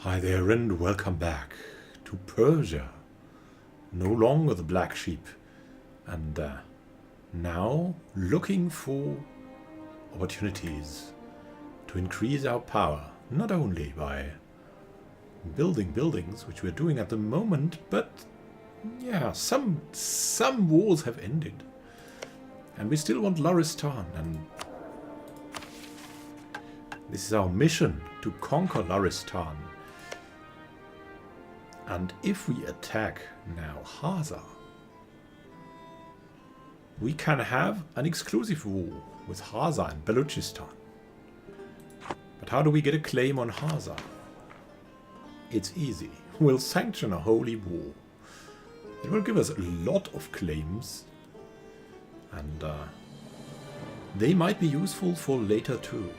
Hi there and welcome back to Persia. No longer the black sheep. And now looking for opportunities to increase our power. Not only by building buildings, which we're doing at the moment, but yeah, some wars have ended. And we still want Laristan, and this is our mission, to conquer Laristan. And if we attack now Hazar, we can have an exclusive war with Hazar and Balochistan. But how do we get a claim on Hazar? It's easy. We'll sanction a holy war. It will give us a lot of claims. And they might be useful for later too.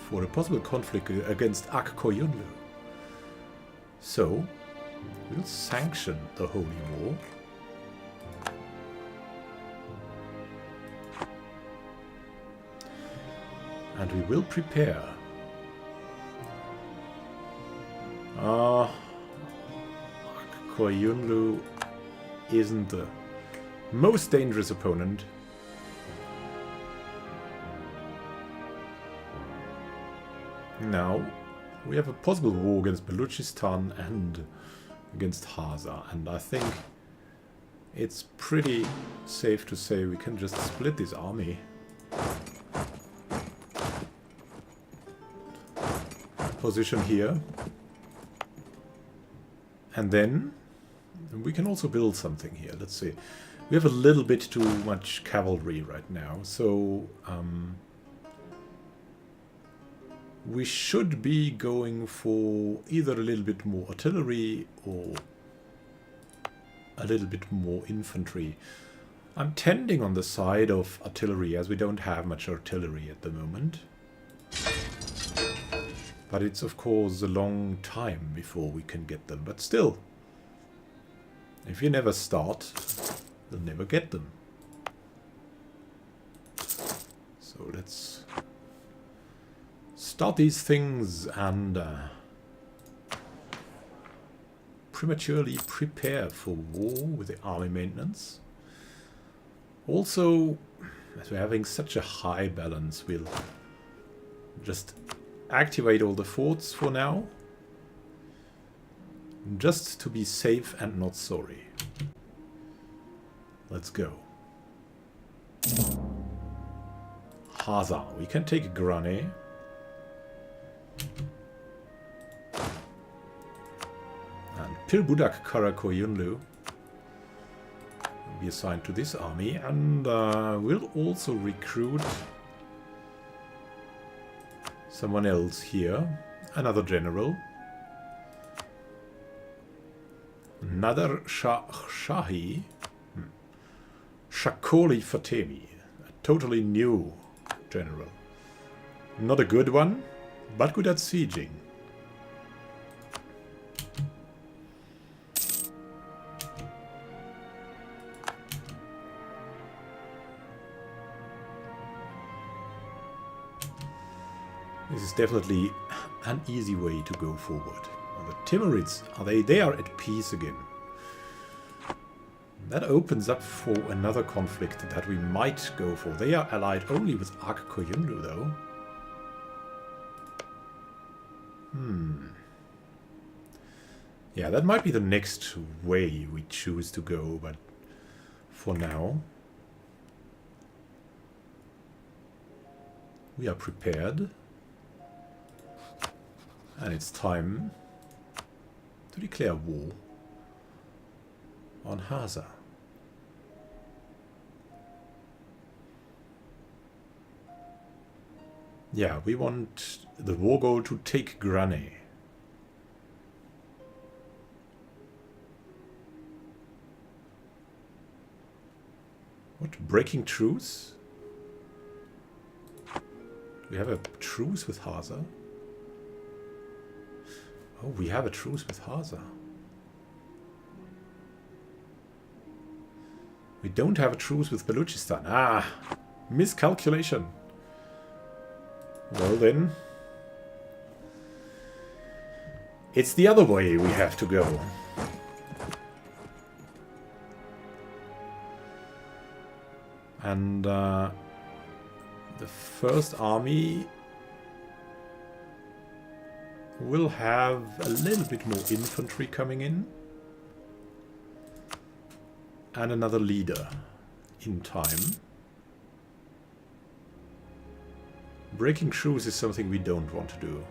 For a possible conflict against Qara Qoyunlu. So, we'll sanction the holy war. And we will prepare. Qara Qoyunlu isn't the most dangerous opponent. Now, we have a possible war against Balochistan and against Hazar, and I think it's pretty safe to say we can just split this army. Position here. And then we can also build something here. Let's see. We have a little bit too much cavalry right now, so we should be going for either a little bit more artillery or a little bit more infantry. I'm tending on the side of artillery as we don't have much artillery at the moment. But it's of course a long time before we can get them. But still, if you never start, you'll never get them. So let's start these things and prematurely prepare for war with the army maintenance. Also, as we're having such a high balance, we'll just activate all the forts for now. Just to be safe and not sorry. Let's go. Hazar. We can take Granny. And Pirbudak Qara Qoyunlu will be assigned to this army, and we'll also recruit someone else here, another general. Nader Shahi Shakoli Fatemi, a totally new general. Not a good one, but good at sieging. This is definitely an easy way to go forward. The Timurids, they are at peace again. That opens up for another conflict that we might go for. They are allied only with Qara Qoyunlu though. Yeah, that might be the next way we choose to go, but for now we are prepared. And it's time to declare war on Hazar. Yeah, we want the war goal to take Granny. What? Breaking truce? We have a truce with Hazar? Oh, we have a truce with Hazar. We don't have a truce with Balochistan. Ah, miscalculation. Well then, It's the other way we have to go. And the first army will have a little bit more infantry coming in. And another leader in time. Breaking truce is something we don't want to do.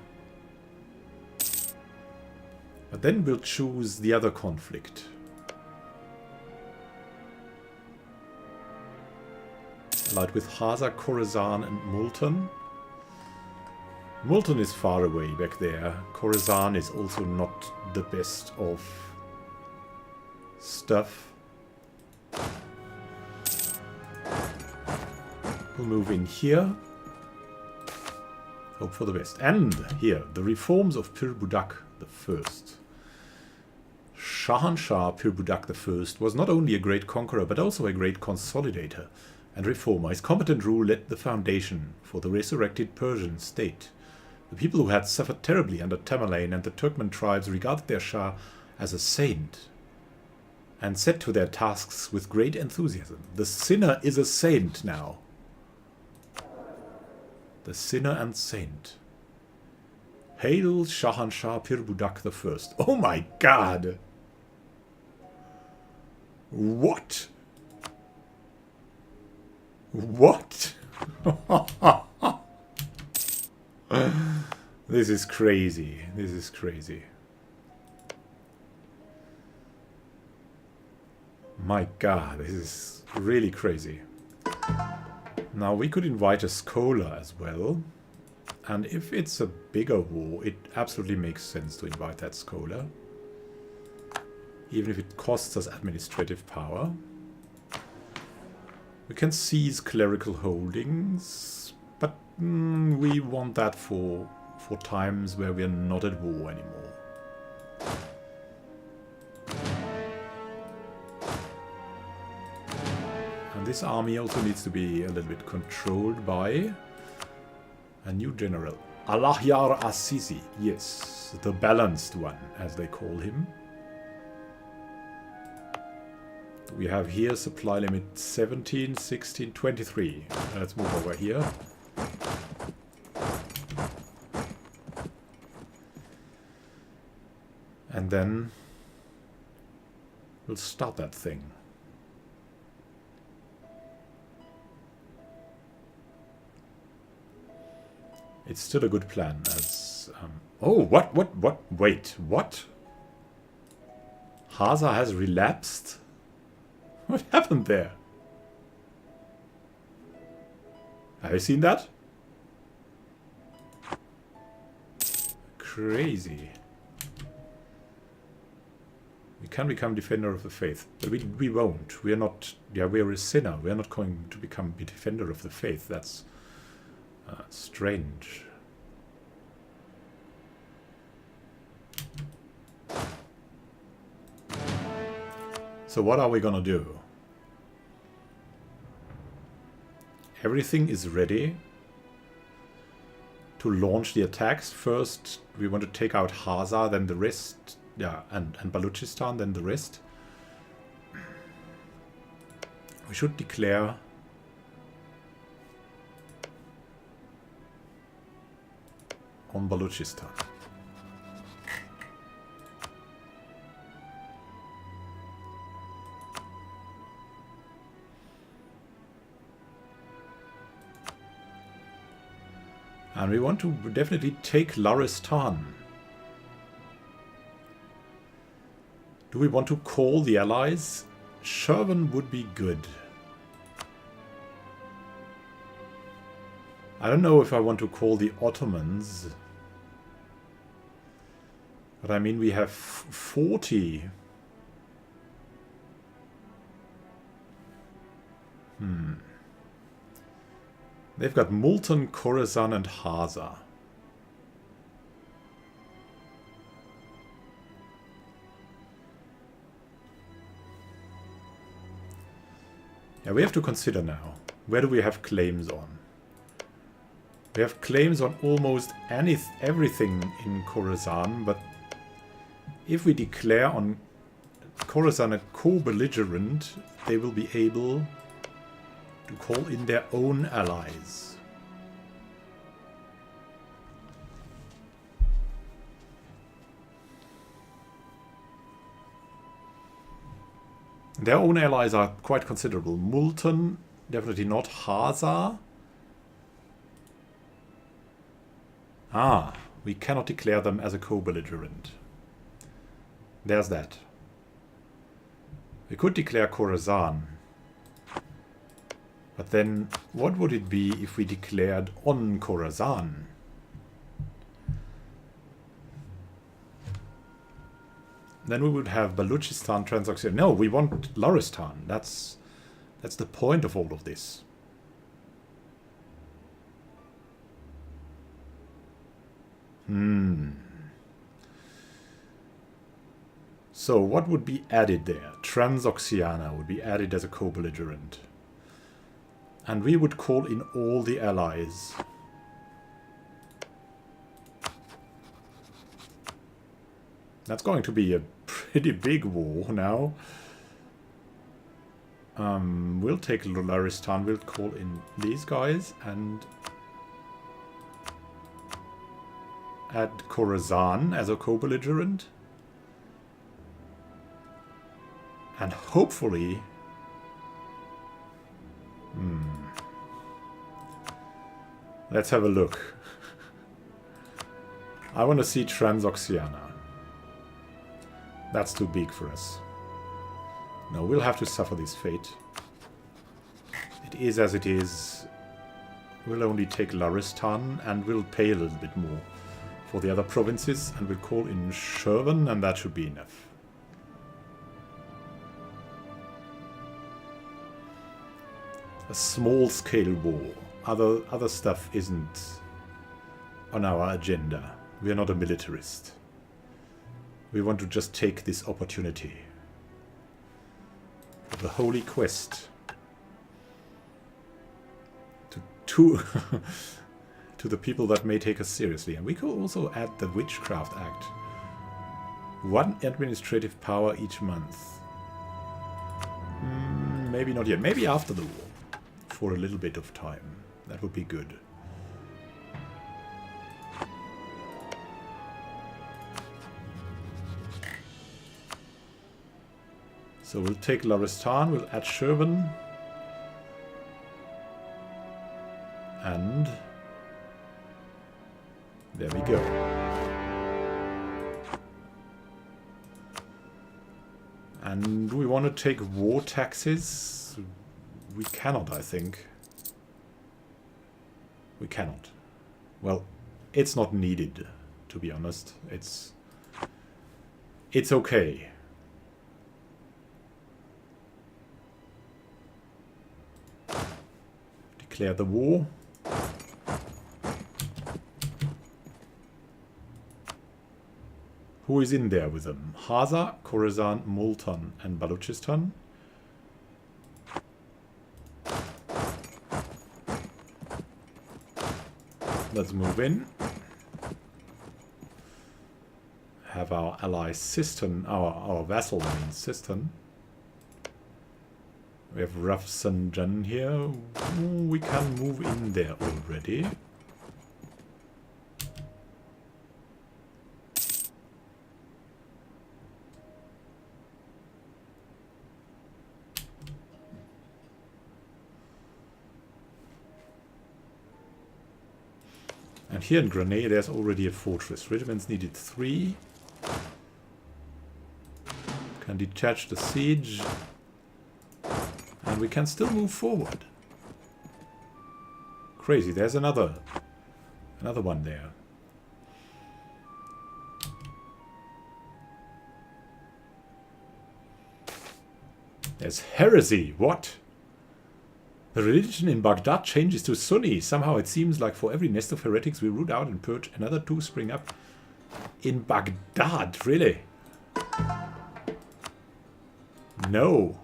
But then we'll choose the other conflict. Allied with Hazar, Khorasan and Multan. Multan is far away back there. Khorasan is also not the best of stuff. We'll move in here. Hope for the best. And here, the reforms of Pir Budak I. Shahanshah Pir Budak I was not only a great conqueror, but also a great consolidator and reformer. His competent rule laid the foundation for the resurrected Persian state. The people who had suffered terribly under Tamerlane and the Turkmen tribes regarded their Shah as a saint and set to their tasks with great enthusiasm. The sinner is a saint now. The sinner and saint. Hail Shahanshah Pir Budak I. Oh my god! What? What? This is crazy. This is crazy. My god, this is really crazy. Now we could invite a scholar as well. And if it's a bigger war, it absolutely makes sense to invite that scholar. Even if it costs us administrative power. We can seize clerical holdings, but we want that for times where we are not at war anymore. And this army also needs to be a little bit controlled by a new general. Alahyar Assisi, yes, the balanced one, as they call him. We have here supply limit 17, 16, 23. Let's move over here. And then we'll start that thing. It's still a good plan as... oh, what? Wait, what? Hazar has relapsed? What happened there? Have you seen that? Crazy. We can become defender of the faith, but we won't. We are not... yeah, we are a sinner. We are not going to become a defender of the faith. That's strange. So what are we gonna do? Everything is ready to launch the attacks. First, we want to take out Hazar, then the rest. Yeah, and Balochistan, then the rest. We should declare on Balochistan. And we want to definitely take Laristan. Do we want to call the allies? Shervan would be good. I don't know if I want to call the Ottomans. But I mean, we have 40. They've got Multan, Khorasan and Hazar. Yeah, we have to consider now. Where do we have claims on? We have claims on almost everything in Khorasan, but if we declare on Khorasan a co-belligerent, they will be able to call in their own allies. Their own allies are quite considerable. Multan, definitely not. Hazar. Ah, we cannot declare them as a co-belligerent. There's that. We could declare Khorasan. But then, what would it be if we declared on Khorasan? Then we would have Baluchistan, Transoxiana. No, we want Loristan. That's the point of all of this. So what would be added there? Transoxiana would be added as a co-belligerent. And we would call in all the allies. That's going to be a pretty big war now. We'll take Loristan, we'll call in these guys and add Khorasan as a co-belligerent. And hopefully... Let's have a look. I want to see Transoxiana. That's too big for us. No, we'll have to suffer this fate. It is as it is. We'll only take Loristan and we'll pay a little bit more for the other provinces and we'll call in Shervan and that should be enough. A small-scale war. Other stuff isn't on our agenda. We are not a militarist. We want to just take this opportunity. For the holy quest. To to the people that may take us seriously. And we could also add the Witchcraft Act. 1 administrative power each month. Maybe not yet. Maybe after the war. For a little bit of time. That would be good. So we'll take Loristan, we'll add Shervan. And there we go. And do we want to take war taxes? We cannot, I think. We cannot. Well, it's not needed, to be honest. It's okay. Declare the war. Who is in there with them? Hazar, Khorasan, Multan, and Baluchistan. Let's move in. Have our ally Sistan, our vassal means Sistan. We have Rafsanjan here. We can move in there already. And here in Grenada there's already a fortress. Regiments needed 3. Can detach the siege. And we can still move forward. Crazy, there's another one there. There's heresy. What? The religion in Baghdad changes to Sunni. Somehow it seems like for every nest of heretics we root out and purge, another 2 spring up. In Baghdad, really? No.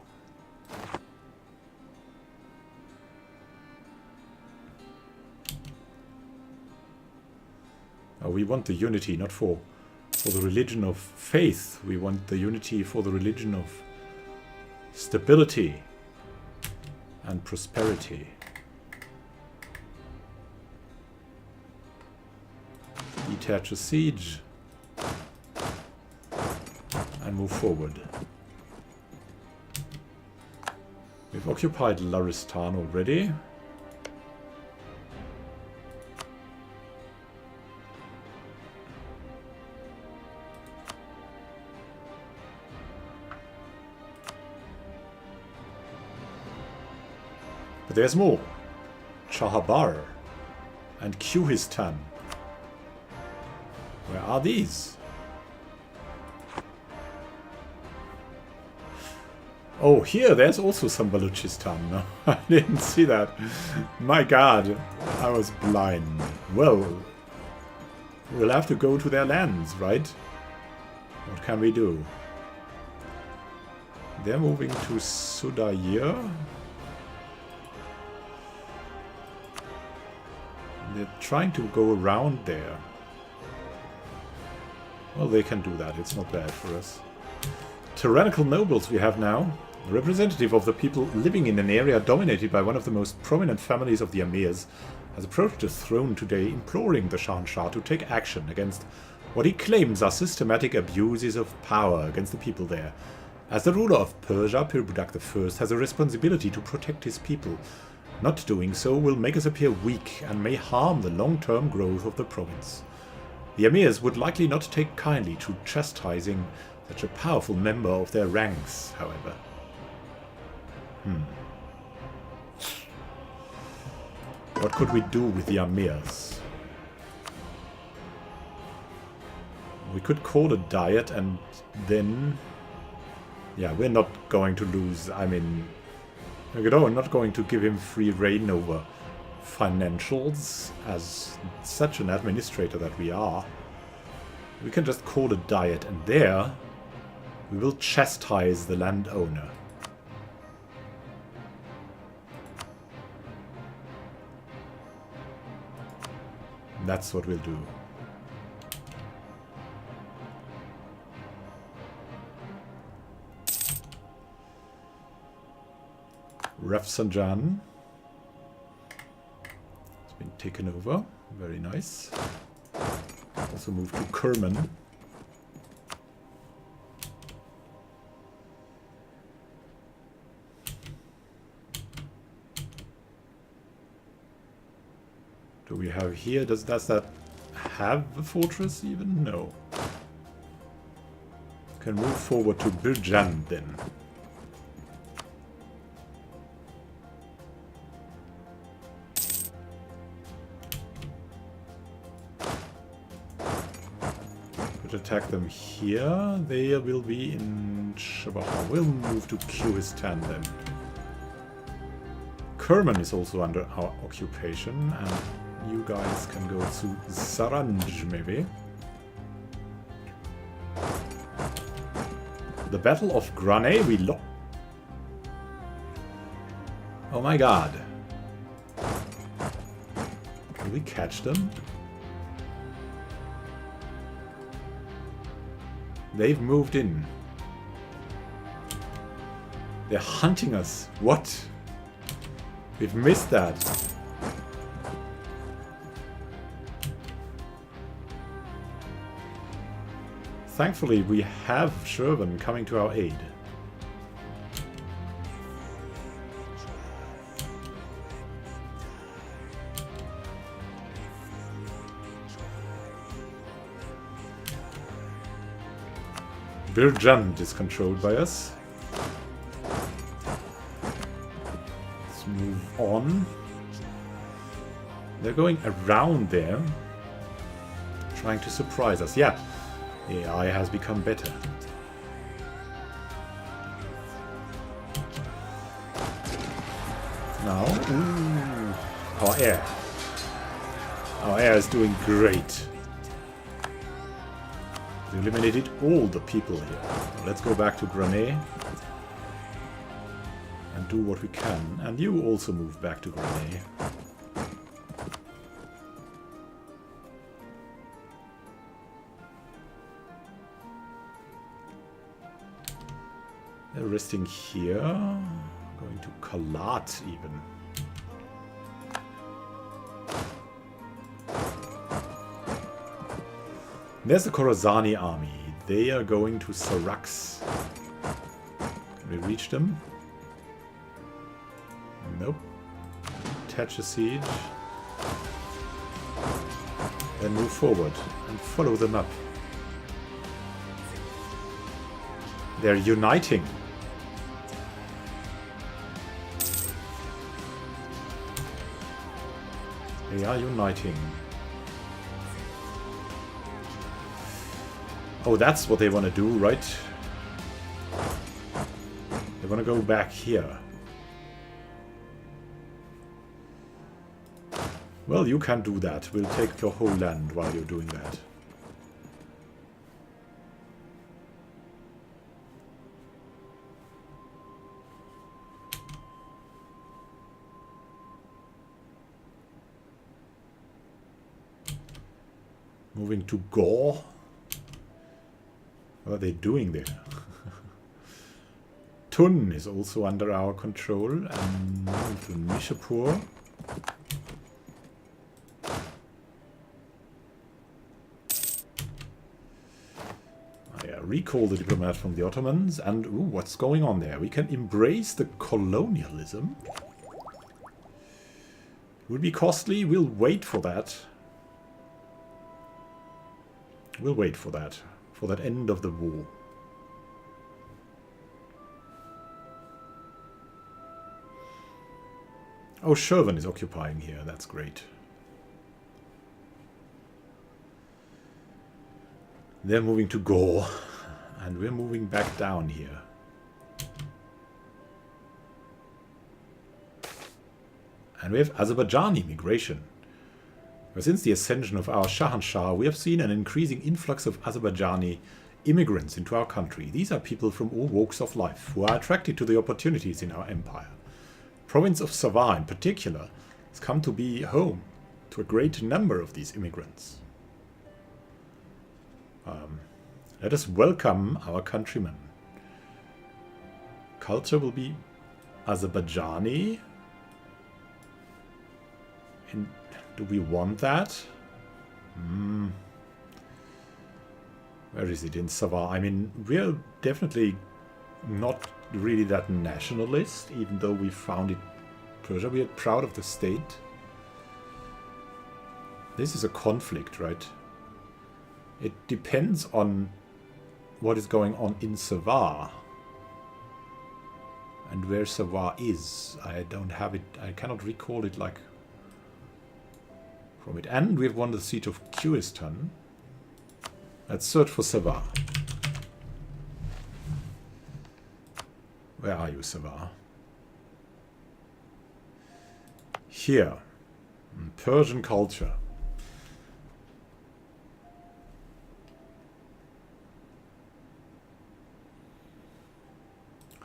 Oh, we want the unity, not for For the religion of faith, we want the unity for the religion of stability and prosperity. Detach a siege and move forward. We've occupied Laristan already. But there's more. Chahabar and Kuhistan. Where are these? Oh, here, there's also some Baluchistan. No, I didn't see that. My god, I was blind. Well, we'll have to go to their lands, right? What can we do? They're moving to Sudayr. They're trying to go around there. Well, they can do that. It's not bad for us. Tyrannical nobles we have now. A representative of the people living in an area dominated by one of the most prominent families of the Amirs has approached the throne today, imploring the Shahanshah to take action against what he claims are systematic abuses of power against the people there. As the ruler of Persia, Pirbudak I has a responsibility to protect his people. Not doing so will make us appear weak and may harm the long-term growth of the province. The Amirs would likely not take kindly to chastising such a powerful member of their ranks, however. What could we do with the Amirs? We could call a diet and then... Yeah, we're not going to lose, I mean... we're not going to give him free reign over financials as such an administrator that we are. We can just call a diet and there we will chastise the landowner. That's what we'll do. Rafsanjan has been taken over. Very nice. Also move to Kerman. Do we have here? Does that have a fortress even? No. Can move forward to Birjan then. Attack them here. They will be in Shabaha. We'll move to Kuhistan then. Kerman is also under our occupation, and you guys can go to Zaranj maybe. The Battle of Granay we lost. Oh my god. Will we catch them? They've moved in. They're hunting us. What? We've missed that. Thankfully, we have Shervan coming to our aid. Birjand is controlled by us. Let's move on. They're going around there, trying to surprise us. Yeah, AI has become better. Now, our air. Our air is doing great. We eliminated all the people here. Let's go back to Granay and do what we can. And you also move back to Granay. They're resting here. Going to Kalat even. There's the Khorazani army. They are going to Sarax. Can we reach them? Nope. Attach a siege. Then move forward and follow them up. They're uniting. They are uniting. Oh, that's what they want to do, right? They want to go back here. Well, you can't do that. We'll take your whole land while you're doing that. Moving to Gore. What are they doing there? Tun is also under our control. And moving to Nishapur. Recall the diplomat from the Ottomans. And ooh, what's going on there? We can embrace the colonialism. It would be costly. We'll wait for that. We'll wait for that. For that end of the war. Oh, Shervan is occupying here. That's great. They're moving to Gore. And we're moving back down here. And we have Azerbaijani migration. Since the ascension of our Shahanshah, we have seen an increasing influx of Azerbaijani immigrants into our country. These are people from all walks of life who are attracted to the opportunities in our empire. The province of Savar in particular has come to be home to a great number of these immigrants. Let us welcome our countrymen. Culture will be Azerbaijani. And do we want that? Where is it? In Savar? I mean, we're definitely not really that nationalist, even though we founded Persia. We are proud of the state. This is a conflict, right? It depends on what is going on in Savar. And where Savar is. I don't have it. I cannot recall it like from it. And we've won the siege of Kyrgyzstan. Let's search for Savar. Where are you, Savar? Here. Persian culture.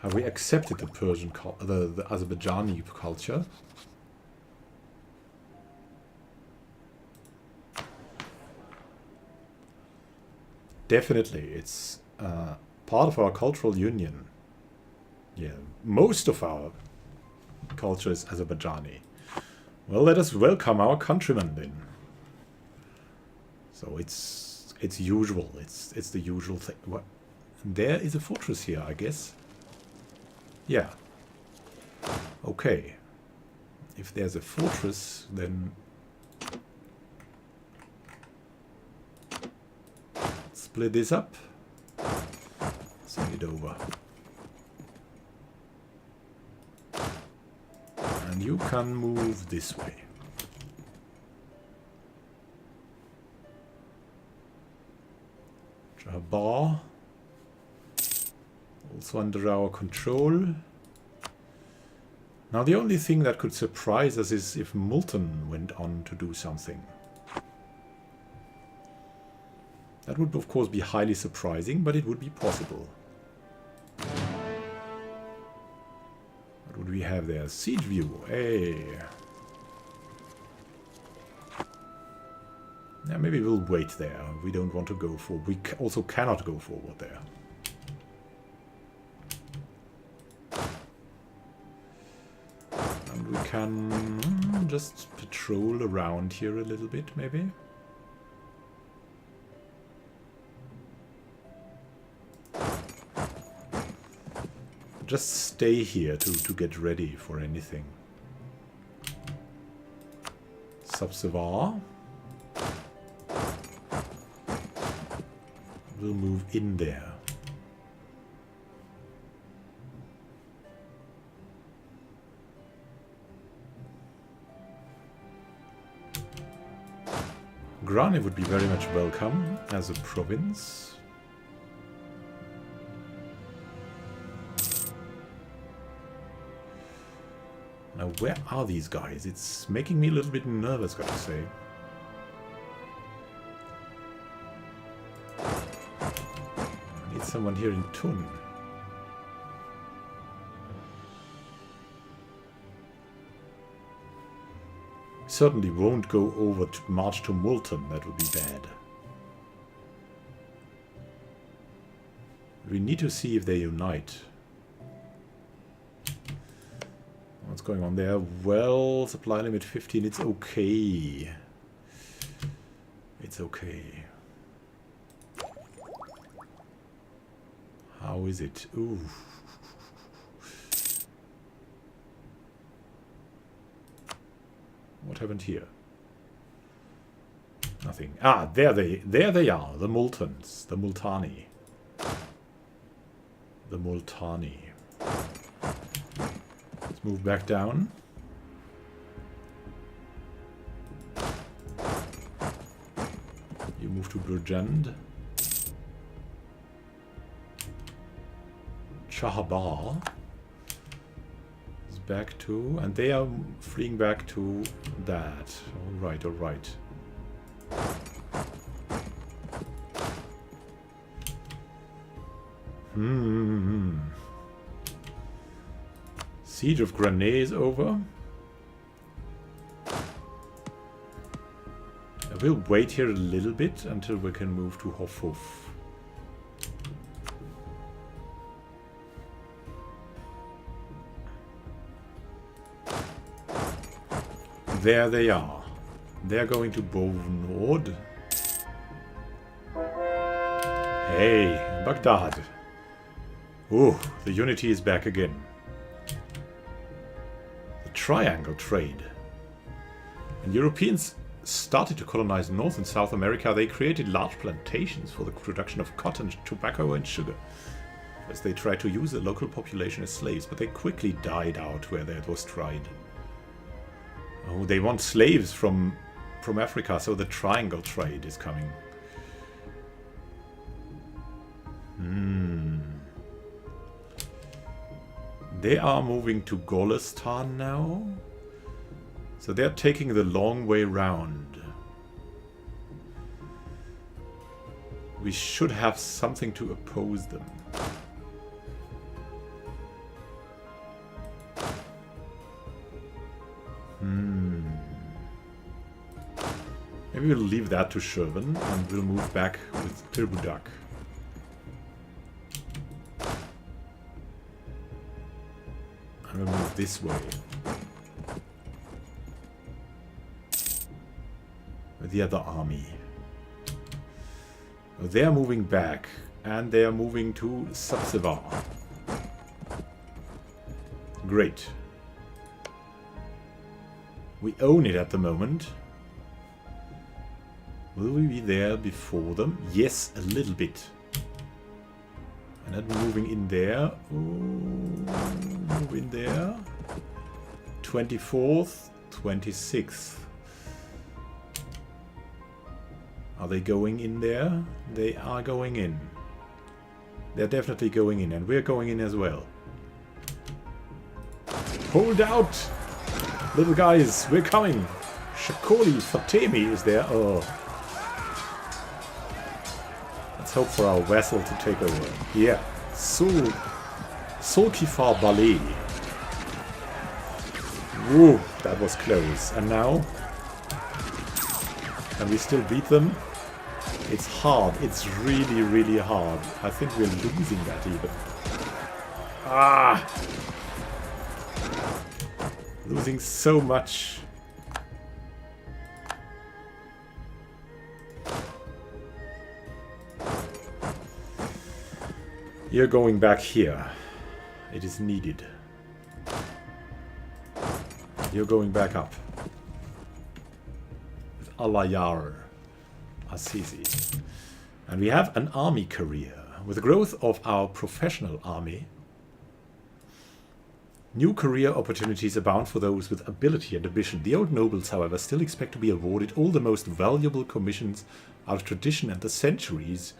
Have we accepted the Persian, the Azerbaijani culture? Definitely, it's part of our cultural union. Yeah, most of our culture is Azerbaijani. Well, let us welcome our countrymen then. So it's usual. It's the usual thing. What? There is a fortress here, I guess. Yeah. Okay. If there's a fortress, then split this up. Send it over. And you can move this way. Jabar. Also under our control. Now the only thing that could surprise us is if Multan went on to do something. That would of course be highly surprising, but it would be possible. What would we have there? Siege view. Hey. Yeah, maybe we'll wait there. We don't want to go forward. We also cannot go forward there. we can just patrol around here a little bit, maybe. Just stay here to get ready for anything. Subsavar. We'll move in there. Grani would be very much welcome as a province. Now, where are these guys? It's making me a little bit nervous, gotta say. I need someone here in Thun. Certainly won't go over to march to Multan. That would be bad. We need to see if they unite. What's going on there? Well, supply limit 15. It's okay. It's okay. How is it? Ooh. What happened here? Nothing. Ah, there they are. The Multans. The Multani. The Multani. Let's move back down. You move to Burjand. Chahabar is back to, and they are fleeing back to that. Alright, alright. Siege of Granay is over. I will wait here a little bit until we can move to Hofhof. There they are. They're going to Bovenord. Hey, Baghdad. Ooh, the unity is back again. The triangle trade. When Europeans started to colonize North and South America, they created large plantations for the production of cotton, tobacco and sugar. As they tried to use the local population as slaves, but they quickly died out where that was tried. Oh, they want slaves from Africa, so the triangle trade is coming. They are moving to Golestan now. So they're taking the long way round. We should have something to oppose them. Maybe we'll leave that to Shervan and we'll move back with Pirbudak. And we'll move this way. With the other army. They're moving back. And they are moving to Sabsevar. Great. We own it at the moment. Will we be there before them? Yes, a little bit. And then we're moving in there. Ooh, move in there. 24th, 26th. Are they going in there? They are going in. They're definitely going in, and we're going in as well. Hold out! Little guys, we're coming! Shakoli Fatemi is there. Oh. Let's hope for our vessel to take over. Yeah. Sulkifar Ballet. Woo, that was close. And now? Can we still beat them? It's hard. It's really, really hard. I think we're losing that even. Ah! Losing so much. You're going back here. It is needed. You're going back up. With Alayar Assisi. And we have an army career. With the growth of our professional army, new career opportunities abound for those with ability and ambition. The old nobles, however, still expect to be awarded all the most valuable commissions out of tradition and the centuries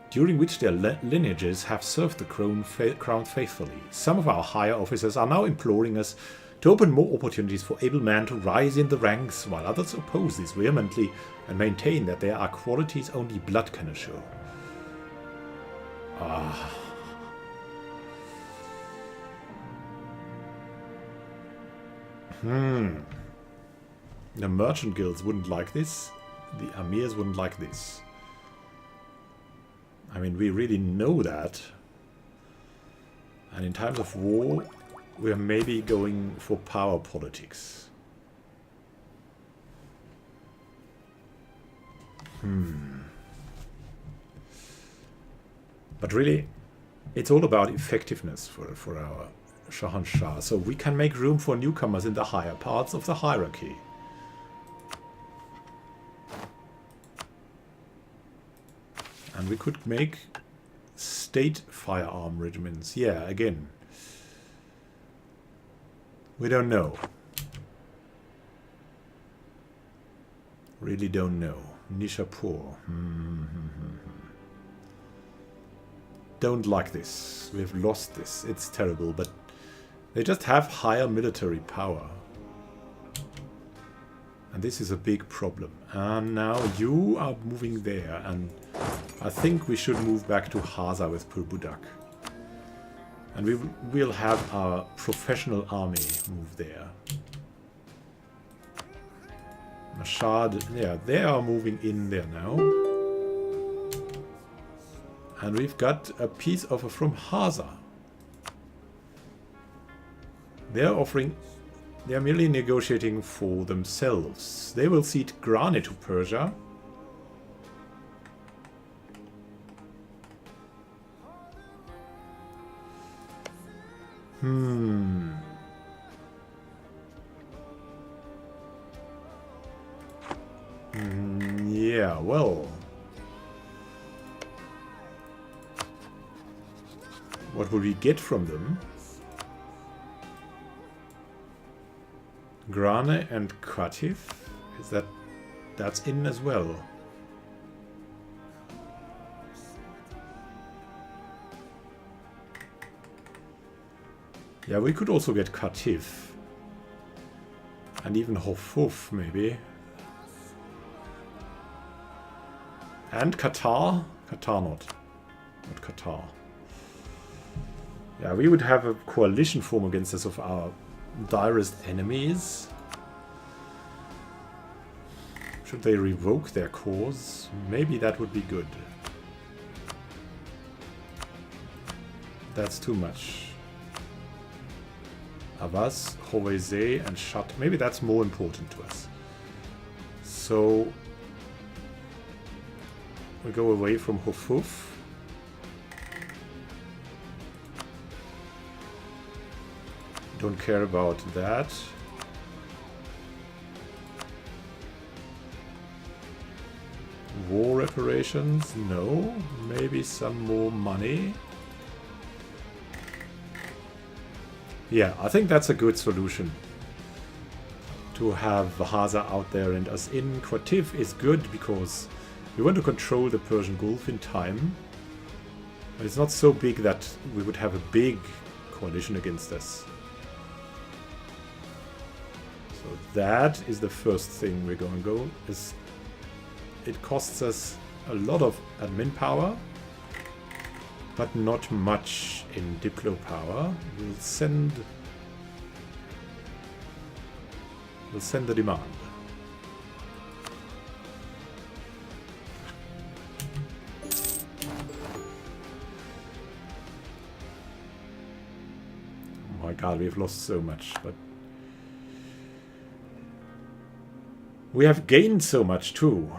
during which their lineages have served the crown faithfully. Some of our higher officers are now imploring us to open more opportunities for able men to rise in the ranks, while others oppose this vehemently and maintain that there are qualities only blood can assure. The merchant guilds wouldn't like this. The amirs wouldn't like this. I mean, we really know that. And in times of war, we're maybe going for power politics. But really, it's all about effectiveness for our Shahanshah. So we can make room for newcomers in the higher parts of the hierarchy. And we could make state firearm regiments. Yeah, again. We don't know. Really don't know. Nishapur. Don't like this. We've lost this. It's terrible, but they just have higher military power. And this is a big problem. And now you are moving there, and I think we should move back to Haza with Purbudak. And we will have our professional army move there. Mashad, yeah, they are moving in there now. And we've got a peace offer from Haza. They're offering... They are merely negotiating for themselves. They will cede Grane to Persia. Yeah, well. What will we get from them? Grane and Qatif? Is that's in as well? Yeah, we could also get Qatif. And even Hofuf, maybe. And Qatar? Qatar not. Not Qatar. Yeah, we would have a coalition form against us of our direst enemies. Should they revoke their cause? Maybe that would be good. That's too much. Avaz, Hoveze, and Shat. Maybe that's more important to us. So we go away from Hofuf. Don't care about that. War reparations? No. Maybe some more money. Yeah, I think that's a good solution. To have Haza out there and us in. Qatif is good because we want to control the Persian Gulf in time. But it's not so big that we would have a big coalition against us. So that is the first thing we're going to go. It costs us a lot of admin power, but not much in Diplo power. We'll send the demand. Oh my god, we've lost so much, but We have gained so much too.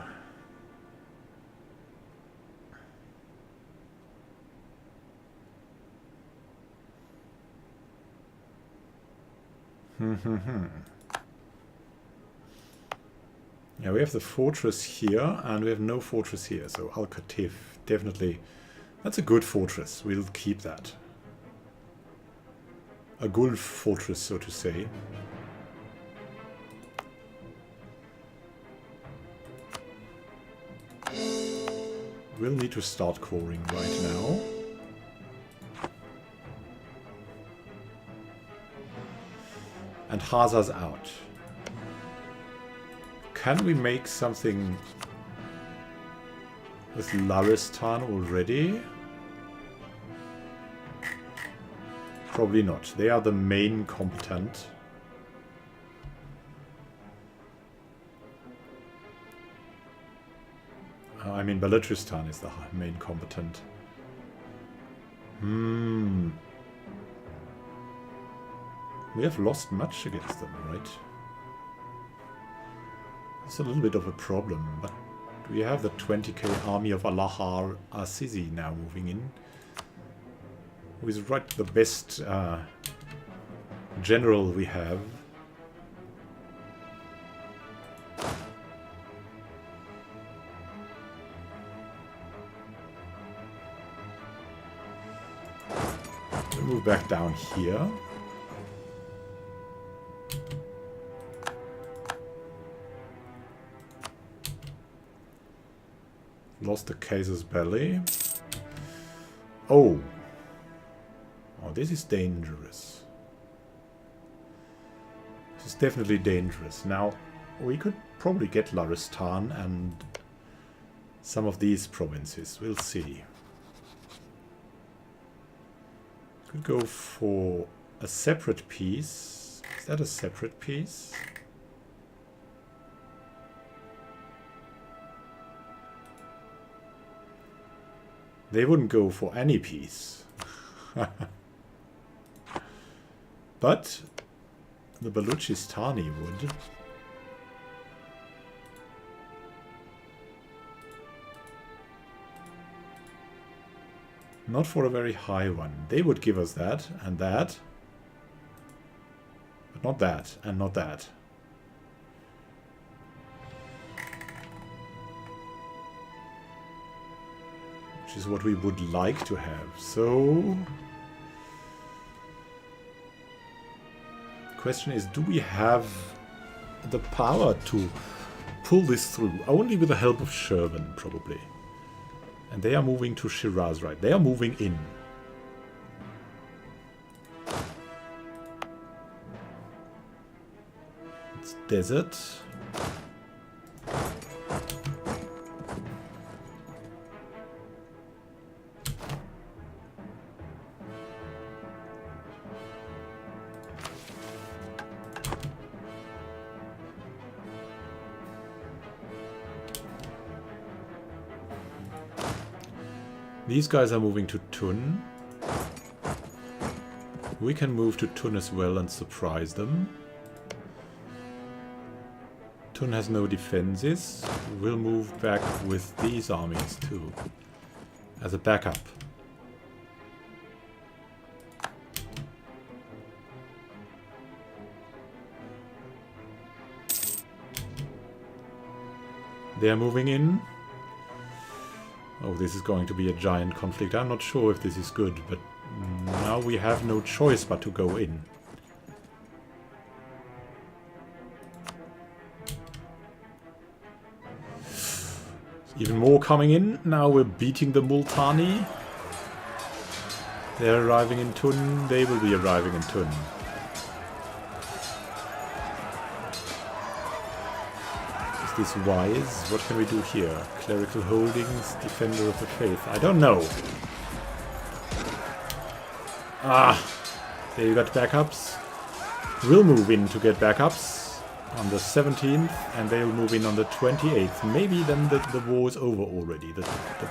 Yeah, we have the fortress here, and we have no fortress here. So Al-Katif, definitely. That's a good fortress. We'll keep that. A Gulf fortress, so to say. We'll need to start coring right now. And Haza's out. Can we make something with Laristan already? Probably not. They are the main competent. I mean, Balochistan is the main competent. We have lost much against them, right? It's a little bit of a problem, but we have the 20k army of Alahar Assisi now moving in. Who is right the best general we have. We'll move back down here. Lost the casus belli. Oh. Oh, this is dangerous. This is definitely dangerous. Now, we could probably get Laristan and some of these provinces. We'll see. Could go for a separate piece. Is that a separate piece? They wouldn't go for any piece. But the Baluchistani would. Not for a very high one. They would give us that and that. But not that and not that. Which is what we would like to have. So... question is, do we have the power to pull this through? Only with the help of Shervan, probably. And they are moving to Shiraz, right? They are moving in. It's desert. These guys are moving to Tun. We can move to Tun as well and surprise them. Tun has no defenses. We'll move back with these armies too, as a backup. They are moving in. Oh, this is going to be a giant conflict. I'm not sure if this is good, but now we have no choice but to go in. Even more coming in. Now we're beating the Multani. They're arriving in Tun. They will be arriving in Tun. Is this wise? What can we do here? Clerical holdings, defender of the faith. I don't know. Ah, they got backups. We'll move in to get backups on the 17th, and they'll move in on the 28th. Maybe then the war is over already. The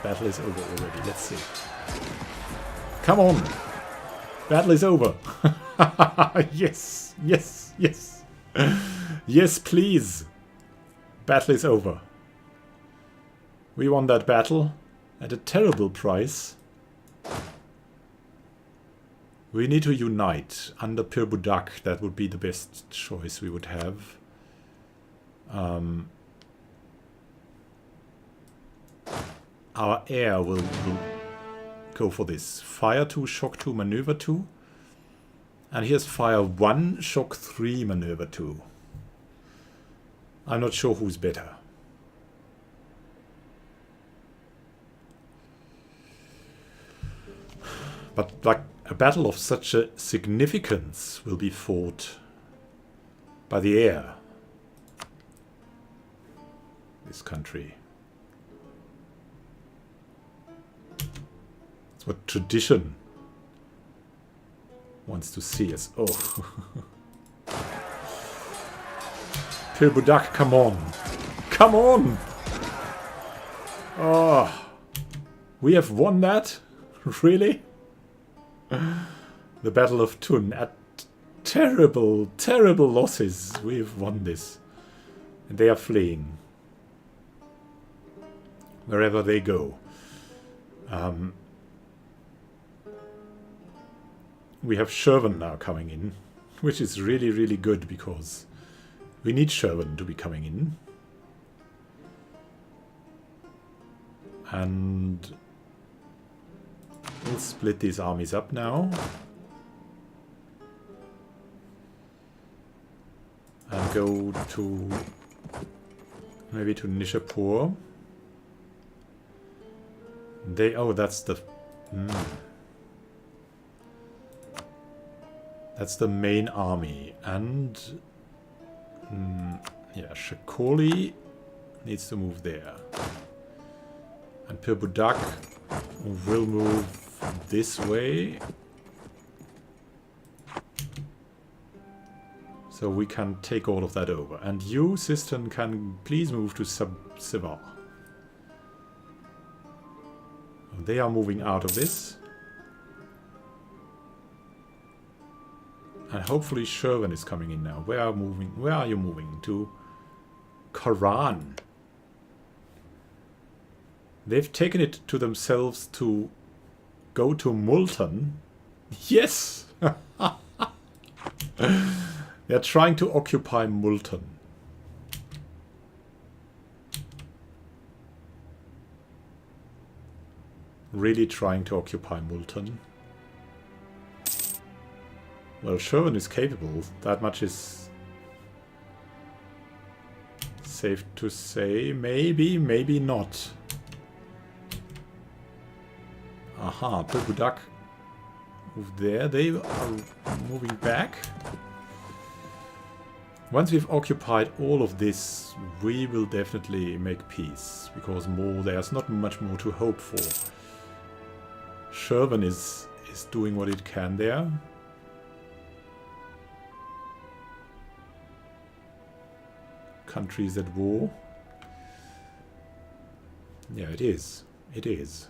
battle is over already. Let's see. Come on. Battle is over. Yes, yes, yes. Yes, please. Battle is over. We won that battle at a terrible price. We need to unite under Pirbudak. That would be the best choice we would have. Our heir will go for this. Fire 2, shock 2, maneuver 2. And here's fire 1, shock 3, maneuver 2. I'm not sure who's better. But like a battle of such a significance will be fought by the heir. This country. It's what tradition wants to see us. Oh. Pirbudak, come on. Come on! Oh. We have won that? Really? The Battle of Thun. At terrible, terrible losses, we've won this. And they are fleeing. Wherever they go. We have Shervan now coming in. Which is really, really good because we need Shervan to be coming in. And we'll split these armies up now. And go to maybe to Nishapur. Oh, that's the that's the main army. And yeah, Shakoli needs to move there. And Pirbudak will move this way. So we can take all of that over. And you, Sistan, can please move to Sivar. They are moving out of this. And hopefully Shervan is coming in now. Where are you moving? To Karan. They've taken it to themselves to go to Multan. Yes! They're trying to occupy Multan. Really trying to occupy Multan. Well, Shervan is capable. That much is safe to say. Maybe, maybe not. Aha, Pirbudak moved there. They are moving back. Once we've occupied all of this, we will definitely make peace. Because there's not much more to hope for. Shervan is doing what it can there. Countries at war. Yeah, it is. It is.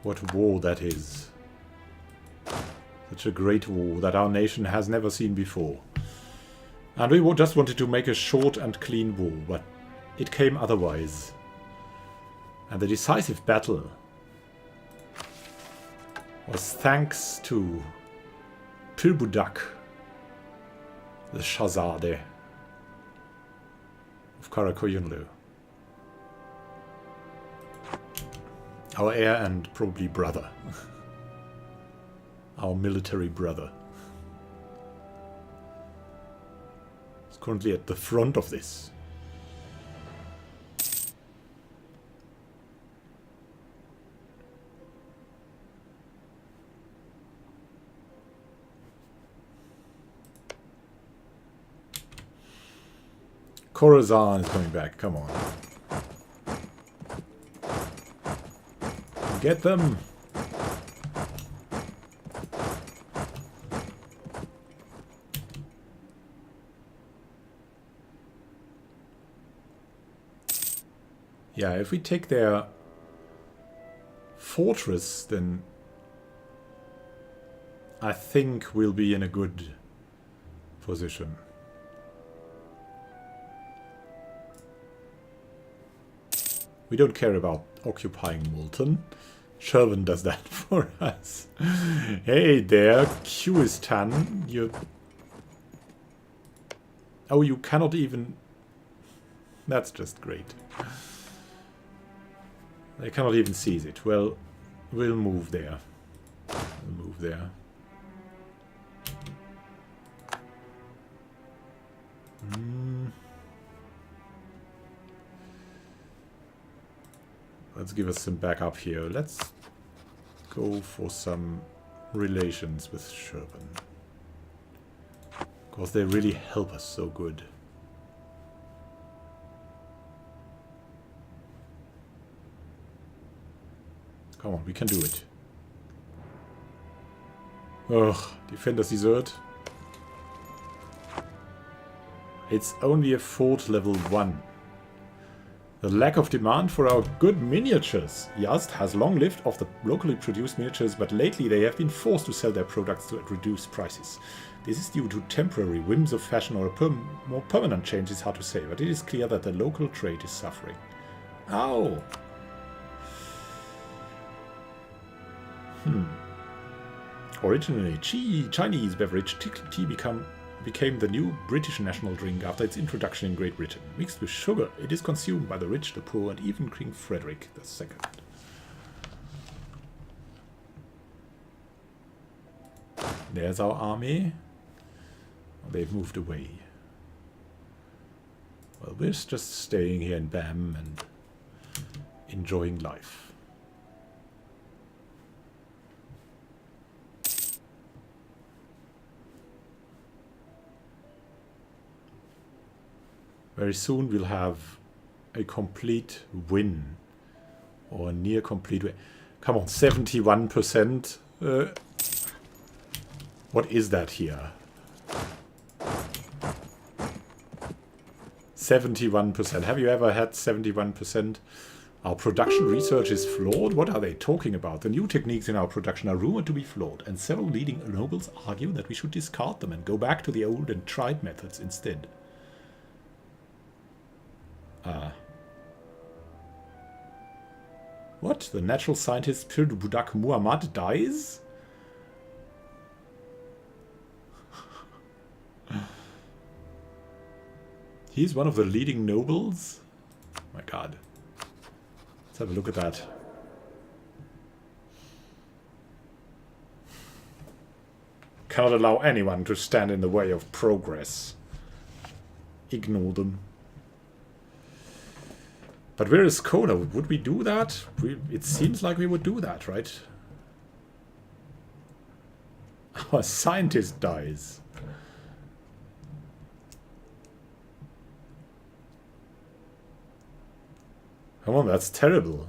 What war that is. Such a great war that our nation has never seen before. And we just wanted to make a short and clean war, but it came otherwise. And the decisive battle was thanks to Pirbudak, the Shahzade of Qara Qoyunlu. Our heir and probably brother. Our military brother. He's currently at the front of this. Khorasan is coming back, come on. Get them! Yeah, if we take their fortress, then I think we'll be in a good position. We don't care about occupying Multan. Sherwin does that for us. Hey there, Qistan. You... Oh, you cannot even... That's just great. They cannot even seize it. Well, we'll move there. We'll move there. Let's give us some backup here. Let's go for some relations with Sherwin. Because they really help us so good. Come on, we can do it. Ugh, Defenders Desert. It's only a fort level 1. The lack of demand for our good miniatures. Yazd has long lived off the locally produced miniatures, but lately they have been forced to sell their products at reduced prices. This is due to temporary whims of fashion or a more permanent change is hard to say, but it is clear that the local trade is suffering. Ow! Originally, Chinese beverage tea became the new British national drink after its introduction in Great Britain. Mixed with sugar, it is consumed by the rich, the poor, and even King Frederick II. There's our army. They've moved away. Well, we're just staying here in Bam and enjoying life. Very soon we'll have a complete win. Or a near complete win. Come on, 71%. What is that here? 71%. Have you ever had 71%? Our production research is flawed? What are they talking about? The new techniques in our production are rumored to be flawed, and several leading nobles argue that we should discard them and go back to the old and tried methods instead. What? The natural scientist Pir Budak Muhammad dies? He's one of the leading nobles? Oh my god. Let's have a look at that. Cannot allow anyone to stand in the way of progress. Ignore them. But where is Coda? Would we do that? It seems like we would do that, right? Our scientist dies. Come on, that's terrible.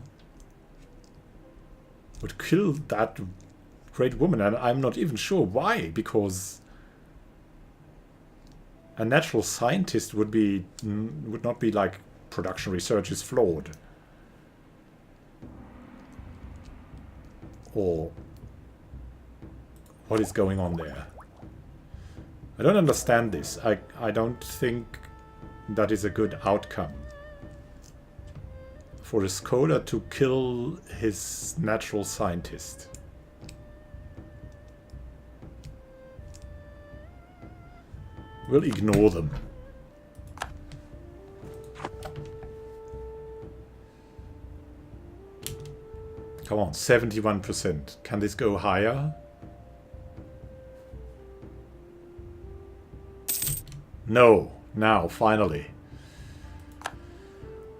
Would kill that great woman, and I'm not even sure why, because a natural scientist would not be like production research is flawed. Or what is going on there? I don't understand this. I don't think that is a good outcome. For a scholar to kill his natural scientist. We'll ignore them. Come on, 71%. Can this go higher? No. Now, finally.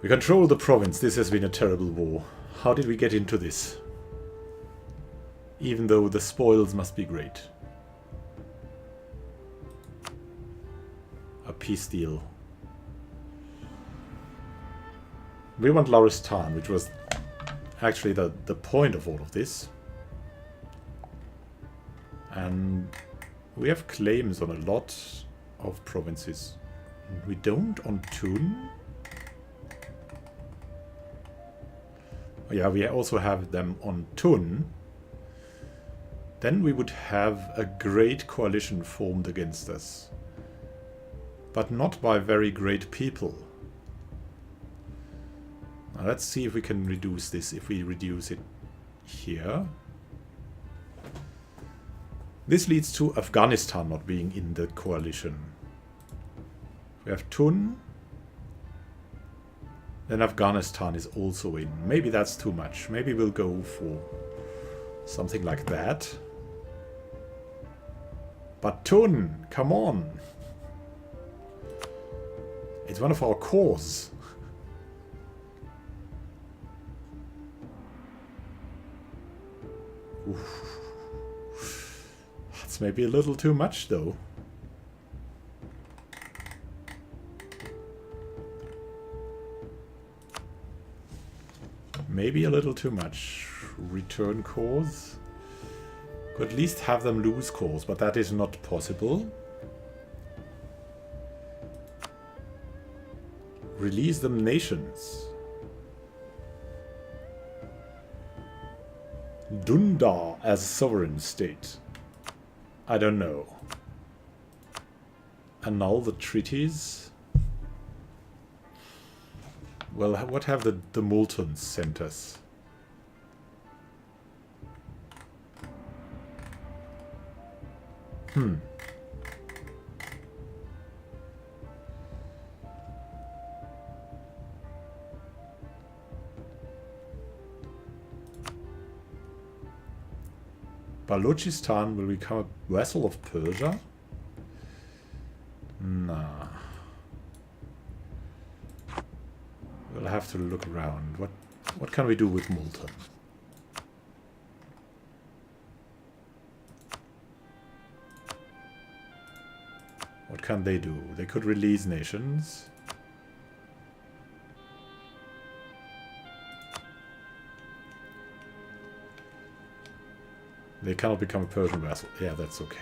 We control the province. This has been a terrible war. How did we get into this? Even though the spoils must be great. A peace deal. We want Lauristan, which was actually the point of all of this. And we have claims on a lot of provinces. We don't on Thun. Oh yeah, we also have them on Thun. Then we would have a great coalition formed against us. But not by very great people. Now let's see if we can reduce this. If we reduce it here. This leads to Afghanistan not being in the coalition. We have Tun. Then Afghanistan is also in. Maybe that's too much. Maybe we'll go for something like that. But Tun, come on. It's one of our cores. Oof. That's maybe a little too much, though. Maybe a little too much. Return cores. Could at least have them lose cores, but that is not possible. Release them nations. Dunda as a sovereign state. I don't know. Annul the treaties. Well, what have the Multons sent us? Balochistan will become a vassal of Persia? Nah. We'll have to look around. What can we do with Multan? What can they do? They could release nations. They cannot become a Persian vassal. Yeah, that's okay.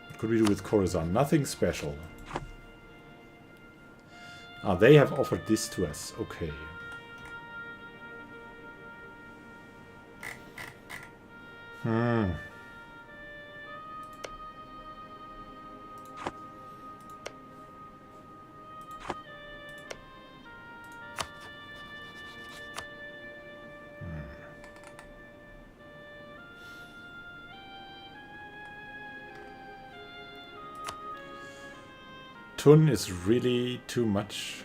What could we do with Khorasan? Nothing special. Ah, they have offered this to us. Okay. Tun is really too much.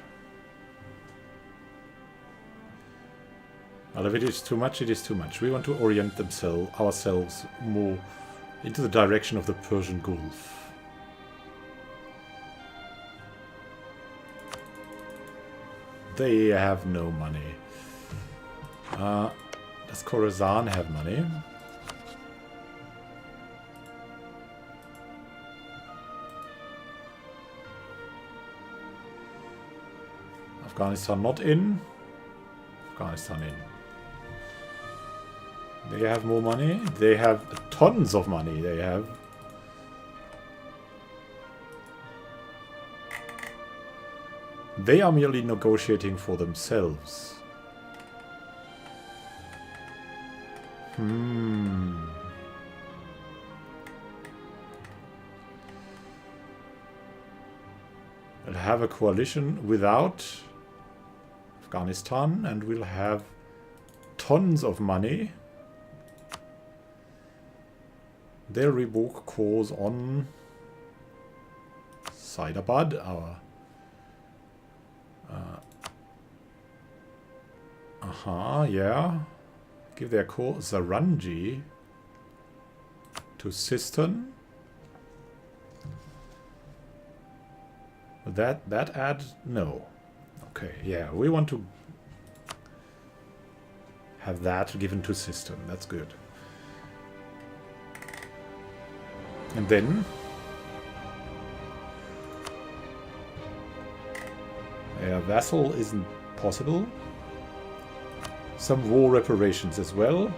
Well, if it is too much, it is too much. We want to orient ourselves more into the direction of the Persian Gulf. They have no money. Does Khorasan have money? Afghanistan not in. Afghanistan in. They have more money. They have tons of money. They have. They are merely negotiating for themselves. We'll have a coalition without Afghanistan, and we'll have tons of money. They'll revoke cores on Saidabad, our yeah. Give their core Zaranji to Sistan. That add? No. Okay, yeah, we want to have that given to Sistan. That's good. And then a vassal isn't possible. Some war reparations as well.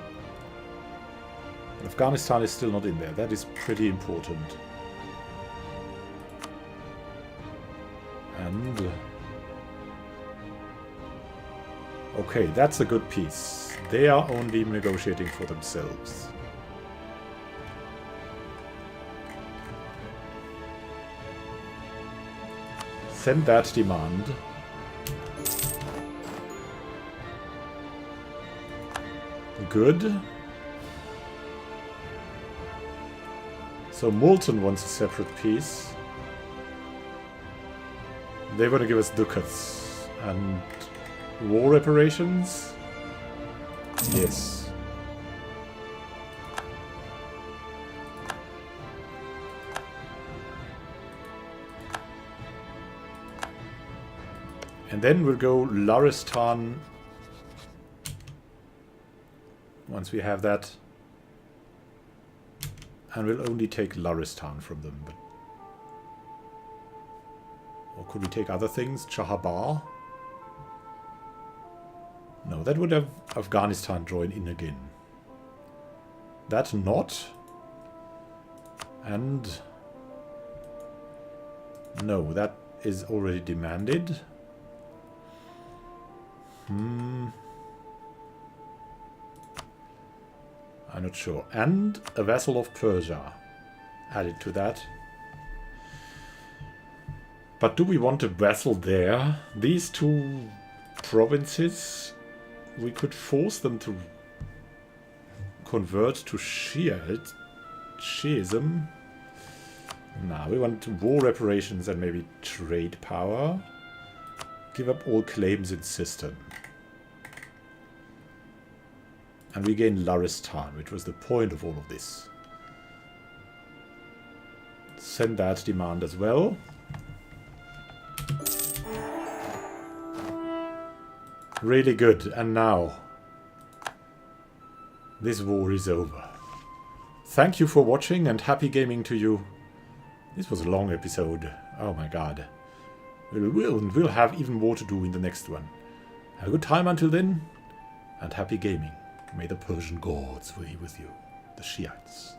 Afghanistan is still not in there. That is pretty important. And okay, that's a good piece. They are only negotiating for themselves. Send that demand. Good. So Moulton wants a separate piece. They want to give us ducats and war reparations. Yes. And then we'll go Laristan once we have that. And we'll only take Laristan from them. But or could we take other things? Chahabar? No, that would have Afghanistan join in again. That not. And no, that is already demanded. I'm not sure. And a vassal of Persia added to that. But do we want a vassal there? These two provinces, we could force them to convert to Shiism. Nah, we want war reparations and maybe trade power. Give up all claims in Sistan. And we gain Laristan, which was the point of all of this. Send that demand as well. Really good. And now, this war is over. Thank you for watching and happy gaming to you. This was a long episode. Oh my god. We'll have even more to do in the next one. Have a good time until then, and happy gaming. May the Persian gods be with you. The Shiites.